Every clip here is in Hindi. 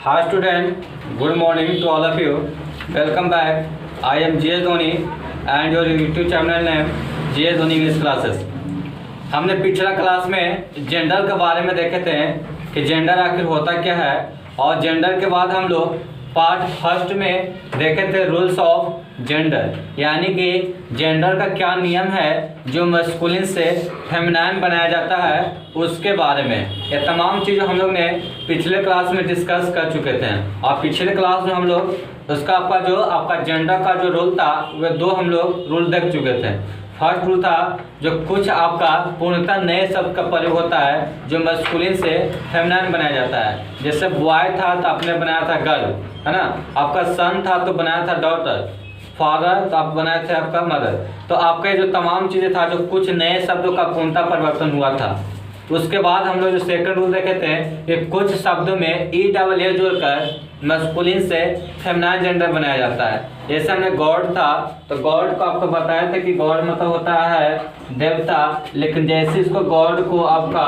Hi student, good morning to all of you. Welcome back. I am GS Dhoni and your YouTube channel name GS Dhoni English Classes. हमने पिछला क्लास में जेंडर के बारे में देखे थे कि जेंडर आखिर होता क्या है, और जेंडर के बाद हम लोग पार्ट फर्स्ट में देखे थे रूल्स ऑफ जेंडर, यानी कि जेंडर का क्या नियम है जो मस्कुलिन से फेमिनाइन बनाया जाता है उसके बारे में। ये तमाम चीज़ें हम लोग ने पिछले क्लास में डिस्कस कर चुके थे, और पिछले क्लास में हम लोग उसका आपका जेंडर का जो रूल था वह दो हम लोग रूल देख चुके थे। फर्स्ट रूल था जो कुछ आपका पूर्णतः नए शब्द का प्रयोग होता है जो मस्कुलिन से फेमिनाइन बनाया जाता है। जैसे बॉय था तो आपने बनाया था गर्ल, है ना। आपका सन था तो बनाया था डॉटर, फादर तो आप बनाए थे आपका मदर। तो आपके जो तमाम चीज़ें था जो कुछ नए शब्दों का पूर्णतः परिवर्तन हुआ था। उसके बाद हम लोग जो सेकंड रूल देखे थे कि कुछ शब्दों में ई डबल ए जोड़कर मस्कुलिन से फेमिनाइन जेंडर बनाया जाता है। जैसे हमने गॉड था तो गॉड को आपको बताया था कि गॉड मतलब होता है देवता, लेकिन जैसे इसको गॉड को आपका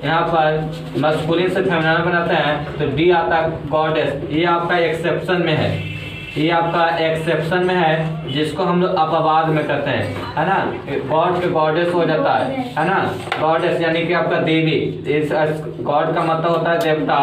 यहाँ पर मस्कुलिन से फेमिनाइन बनाते हैं तो डी आता है गॉडेस। ये आपका एक्सेप्शन में है, ये आपका एक्सेप्शन में है जिसको हम लोग अपवाद में करते हैं, है ना। गॉड के गॉडेस हो जाता है ना। गॉडेस यानी कि आपका देवी, इस गॉड का मतलब होता है देवता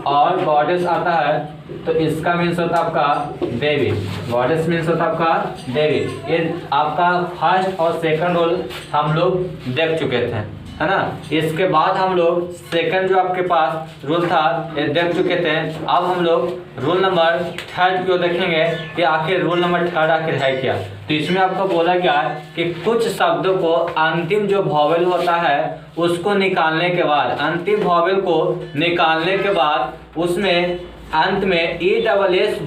और गॉडेस आता है तो इसका मीन्स होता है आपका देवी। गॉडेस मीन्स होता है आपका देवी। ये आपका फर्स्ट और सेकंड रूल हम लोग देख चुके थे, है ना। इसके बाद हम लोग सेकंड जो आपके पास रूल था ये देख चुके थे। अब हम लोग रूल नंबर थर्ड को देखेंगे कि आखिर रूल नंबर थर्ड आखिर है क्या। तो इसमें आपको बोला गया कि कुछ शब्दों को अंतिम जो वॉवेल होता है उसको निकालने के बाद, अंतिम वॉवेल को निकालने के बाद उसमें अंत में ई डबल एस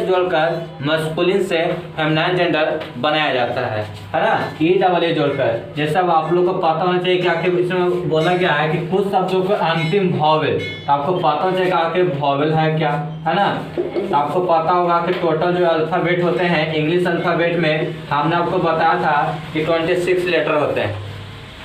जोड़कर मस्कुलिन से फेमिनाइन जेंडर बनाया जाता है ना। ई डबल ए जोड़कर, जैसे अब आप लोग को पता होना चाहिए कि आखिर इसमें बोला गया है कि कुछ शब्दों को अंतिम वॉवेल, आपको पता होना चाहिए कि आखिर वॉवेल है क्या, है ना। आपको पता होगा कि टोटल जो अल्फ़ाबेट होते हैं इंग्लिश अल्फ़ाबेट में हमने आपको बताया था कि 26 लेटर होते हैं।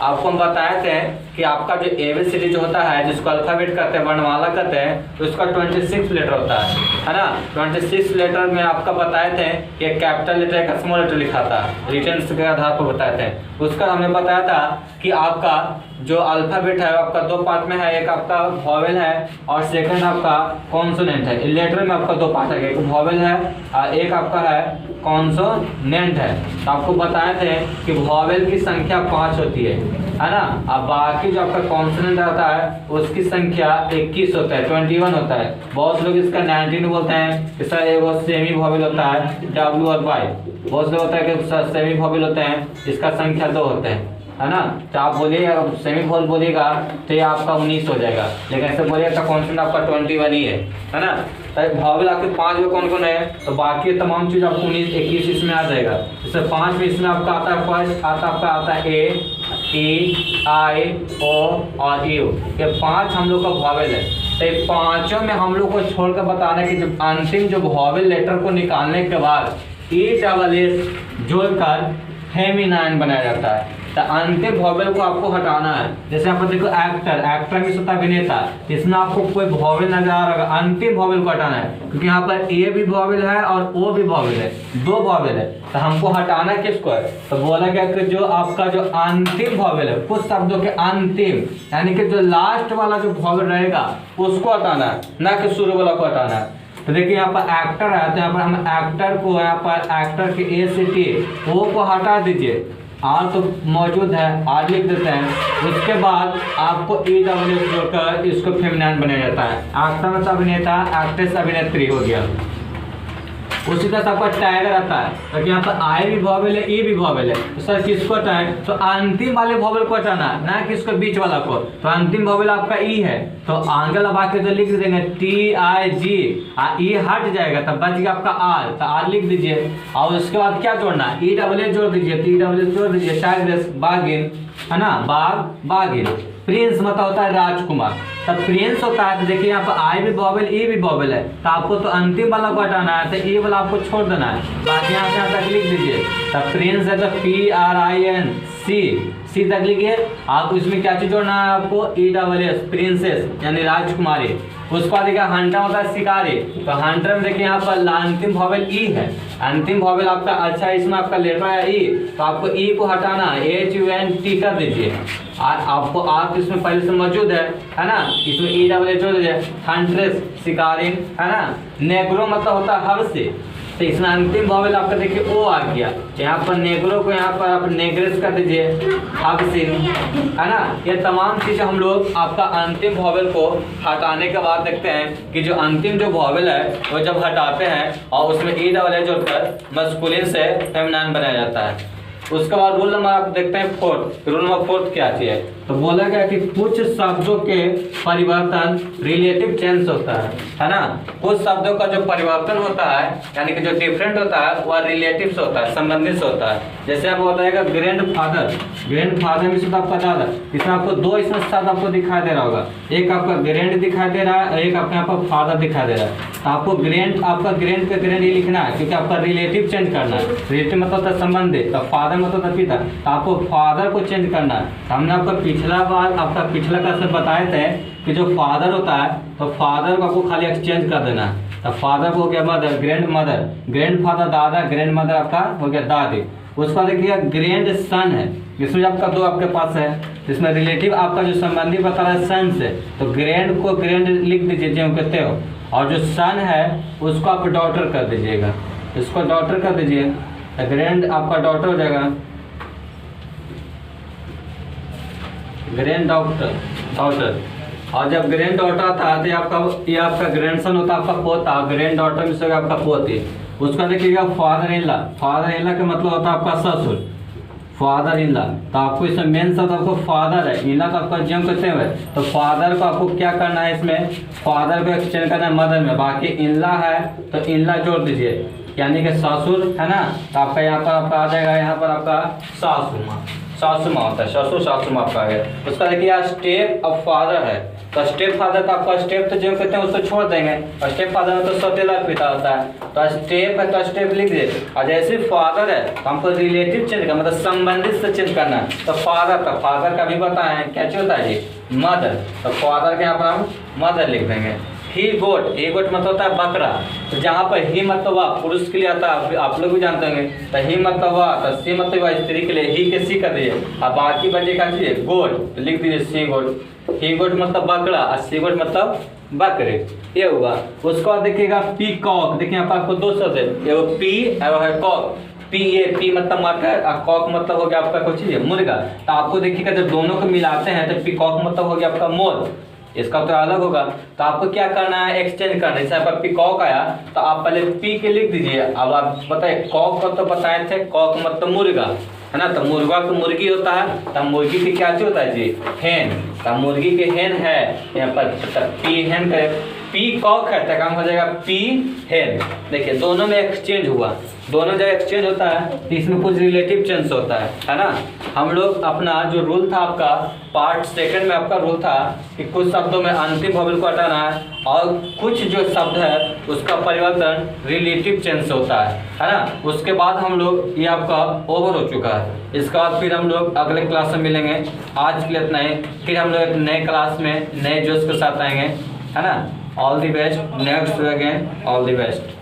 आपको हम बताए थे कि आपका जो ABCD जो होता है जिसको अल्फ़ाबेट कहते हैं, वर्णमाला कहते हैं, तो उसका 26 लेटर होता है ना। 26 लेटर में आपका बताए थे कि एक कैपिटल लेटर एक स्मॉल लेटर लिखा था, रिटर्न्स के आधार पर बताए थे। उसका हमने बताया था कि आपका जो अल्फ़ाबेट है आपका दो पार्ट में है, एक आपका वॉवेल है और सेकंड आपका कॉन्सोनेंट है। लेटर में आपका दो पार्ट है, एक वॉवेल है और एक आपका है कॉन्सोनेंट है। तो आपको बताए थे कि वॉवेल की संख्या 5 होती है ना। अब बाकी जो आपका कॉन्सोनेंट होता है उसकी संख्या 21 होता है, 21 होता है। बहुत लोग इसका 19 बोलते हैं कि सर एक सेमी वॉवेल होता है W और Y। बहुत लोग होता है कि सेमी वॉवेल होते हैं जिसका संख्या 2 होते हैं, है ना। तो आप बोलिएगा सेमी वॉवेल बोलिएगा तो ये आपका 19 हो जाएगा, लेकिन ऐसे बोलिएगा तो कॉन्सोनेंट आपका 21 ही है ना। तो वॉवेल आपके 5 में कौन कौन है, तो बाकी तमाम चीज़ आपको 19-21 इसमें आ जाएगा। जैसे 5 में इसमें आपका आता है फर्स्ट आता है A, E, I, O और U। ये 5 हम लोग का वॉवेल है। तो ये पाँचों में हम लोग को छोड़कर बताना है कि जब अंतिम जो वॉवेल लेटर को निकालने के बाद ई डबल एस जोड़कर फेमिनाइन बनाया जाता है। तो अंतिम वॉवेल को आपको हटाना है। जैसे आप देखो एक्टर में होता है अभिनेता, इसमें आपको कोई वॉवेल नजर आ रहा है, अंतिम वॉवेल को हटाना है क्योंकि यहाँ पर ए भी वॉवेल है और ओ भी वॉवेल है, दो वॉवेल है। तो हमको हटाना किसको है, तो बोला गया कि जो आपका जो अंतिम वॉवेल है, कुछ शब्दों के अंतिम यानी कि जो लास्ट वाला जो वॉवेल रहेगा उसको हटाना है, ना कि शुरू वाला को हटाना है। तो देखिए यहाँ पर एक्टर है तो यहाँ पर हम एक्टर को, यहाँ पर एक्टर के ए से टी ओ को हटा दीजिए, आर तो मौजूद है, आर लिख देते हैं। उसके बाद आपको ई डबल एस जोड़कर इसको फेमिनाइन बनाया जाता है। एक्टर मतलब अभिनेता, एक्ट्रेस अभिनेत्री हो गया। उसी तरह से आपका टाइगर आता है, क्योंकि यहाँ पर आई भी वॉवेल है, ई भी वॉवेल है। तो सर किसको हटाएं, तो अंतिम वाले वॉवेल को हटाना, ना कि इसको बीच वाला को। तो अंतिम वॉवेल आपका ई है तो आगे लगा के तो लिख देंगे TIG, ई हट जाएगा तब बच गया आपका आर, तो आर लिख दीजिए। और उसके बाद क्या जोड़ना, ई डबल एस जोड़ दीजिए, तो ई डबल एस जोड़ दीजिए। टाइग्रेस बागिन, है ना, बागिन। प्रिंस मतलब होता है राजकुमार, तब प्रिंस होता है। तो देखिए यहाँ पर आई भी वॉवेल ई भी वॉवेल है, तो आपको तो अंतिम वाला को हटाना है, तो ई वाला आपको छोड़ देना है, बाकी यहाँ से यहाँ तक लिख दीजिए। तब प्रिंस है तो PRINC, सी तक लिखिए। आप उसमें क्या चीज जोड़ना है आपको, ई डबल एस प्रिंसेस यानी राजकुमारी। उसके बाद देखिए हंटर होता है शिकारी, तो हंटर में देखिए यहाँ पर अंतिम वॉवेल ई है, अंतिम वॉवेल आपका अच्छा इसमें आपका लेटर है ई, तो आपको ई को हटाना HUNT कर दीजिए। आपको आप इसमें पहले से मौजूद है ना, इसमें ई डबल एस जोड़ दीजिए। हंट्रेस शिकारी है ना, नेग्रो मतलब होता है हबसे, तो इसमें अंतिम वॉवेल आपका देखिए ओ आ गया, यहाँ पर नेग्रो को यहाँ पर आप नेग्रेस कर दीजिए, हबसिन है ना। ये तमाम चीजें हम लोग आपका अंतिम वॉवेल को हटाने के बाद देखते हैं कि जो अंतिम जो वॉवेल है वो जब हटाते हैं और उसमें ई डबल एस जोड़कर मस्कुलिन से फेमिनाइन बनाया जाता है। उसके बाद रूल नंबर आप देखते हैं 4। रूल नंबर 4 क्या है, तो बोला गया कि कुछ शब्दों के परिवर्तन रिलेटिव चेंज होता है ना। कुछ शब्दों का जो परिवर्तन होता है यानी कि जो डिफरेंट होता है वह रिलेटिव से होता है, संबंधित से होता है। जैसे आपको बताएगा ग्रैंड फादर, ग्रैंड फादर में सिर्फ आपका दादा, इसमें आपको दो इसमें शब्द आपको दिखाई दे रहा होगा, एक आपका ग्रैंड दिखाई दे रहा है, एक आपके यहाँ पर फादर दिखाई दे रहा है। तो आपको ग्रैंड आपका ग्रैंड का ग्रैंड ये लिखना है क्योंकि आपका रिलेटिव चेंज करना है। रिलेटिव मतलब होता है संबंधित, तो फादर मतलब होता पिता, तो आपको फादर को चेंज करना है। हमने आपका पिछला बार आपका पिछला क्लास में बताए थे कि जो फादर होता है तो फादर को आपको खाली एक्सचेंज कर देना है। तो फादर को हो गया mother, grand mother, grand father दादा, ग्रैंड मदर आपका हो गया दादी। उसका देखिए ग्रैंड सन है, इसमें आपका दो आपके पास है, जिसमें रिलेटिव आपका जो संबंधी बता रहा है सन से, तो ग्रैंड को ग्रैंड लिख दीजिए जो कहते हो, और जो सन है उसको आप डॉटर कर दीजिएगा, इसको डॉटर कर दीजिए, ग्रैंड आपका डॉटर हो जाएगा, ग्रैंड डॉटर। और जब ग्रैंड डॉटर था तो ये आपका ग्रैंडसन होता है, आपका पोता, ग्रैंड डॉटर में से आपका पोती। उसका देखिएगा father in law, father in law का मतलब होता है आपका ससुर, फादर इन लॉ। तो आपको इसमें मेन शब्द आपको फादर है, इन लॉ का आपका जम करते हुए, तो फादर को आपको क्या करना है, इसमें फादर को एक्सचेंज करना है मदर में, बाकी इन लॉ है तो इन लॉ जोड़ दीजिए यानी कि ससुर है ना, तो आपका यहाँ पर आपका आ जाएगा, यहाँ पर आपका सासू माँ, सासू माँ होता है, ससुर सासू माँ आपका आ गया। उसका देखिए स्टेप ऑफ फादर है, तो स्टेप फादर का आपका स्टेप तो जो कहते हैं उसको छोड़ देंगे, और स्टेप फादर में तो सौतेला पिता होता है, तो स्टेप है तो स्टेप लिख दे। और जैसे फादर है तो हमको रिलेटिव चेंज करना, मतलब संबंधित से चेंज करना है। तो फादर का भी बताए क्या चीज होता है जी, मदर, तो फादर के यहाँ पर हम मदर लिख देंगे। ही गोट, ही गोट मतलब होता है बकरा, तो जहाँ पर ही मतलब पुरुष के लिए आता है, आप लोग भी जानते होंगे, तो ही मतलब तो सी मतलब स्त्री के लिए, ही के सी कर दीजिए, और बाकी बचे क्या चीज़ गोट, तो लिख दीजिए सी गोट। ही गोट मतलब बकरा और सी गोट मतलब बकरे, ये हुआ। उसके बाद देखिएगा पी कॉक, देखिए यहाँ पर आपको दो शब्द है, ये पी और है कॉक। पी मतलब मटर और कॉक मतलब हो गया आपका कुछ चीज़ मुर्गा। तो आपको देखिएगा जब दोनों को मिलाते हैं तो पीकॉक मतलब हो गया आपका मोर, इसका तो अलग होगा। तो आपको क्या करना है, एक्सचेंज करना है। जैसे आपका पीकॉक आया तो आप पहले पी के लिख दीजिए, अब आप बताए कॉक को तो बताए थे, कॉक मतलब मुर्गा है ना, तो मुर्गा तो मुर्गी होता है, तो मुर्गी की क्या चीज होता है जी, हेन, तो मुर्गी के हेन है यहाँ पर पी हेन करे, पी कॉक है तो काम हो जाएगा पी हेन। देखिए दोनों में एक्सचेंज हुआ, दोनों जगह एक्सचेंज होता है तो इसमें कुछ रिलेटिव चेंज होता है ना। हम लोग अपना जो रूल था आपका पार्ट सेकंड में आपका रूल था कि कुछ शब्दों में अंतिम वॉवेल को हटाना है और कुछ जो शब्द है उसका परिवर्तन रिलेटिव चेंज होता है ना। उसके बाद हम लोग ये आपका ओवर हो चुका है। इसके बाद फिर हम लोग अगले क्लास में मिलेंगे। आज के लिए इतना ही, फिर हम लोग एक नए क्लास में नए जोश के साथ आएंगे है ना। All the best, next again all the best.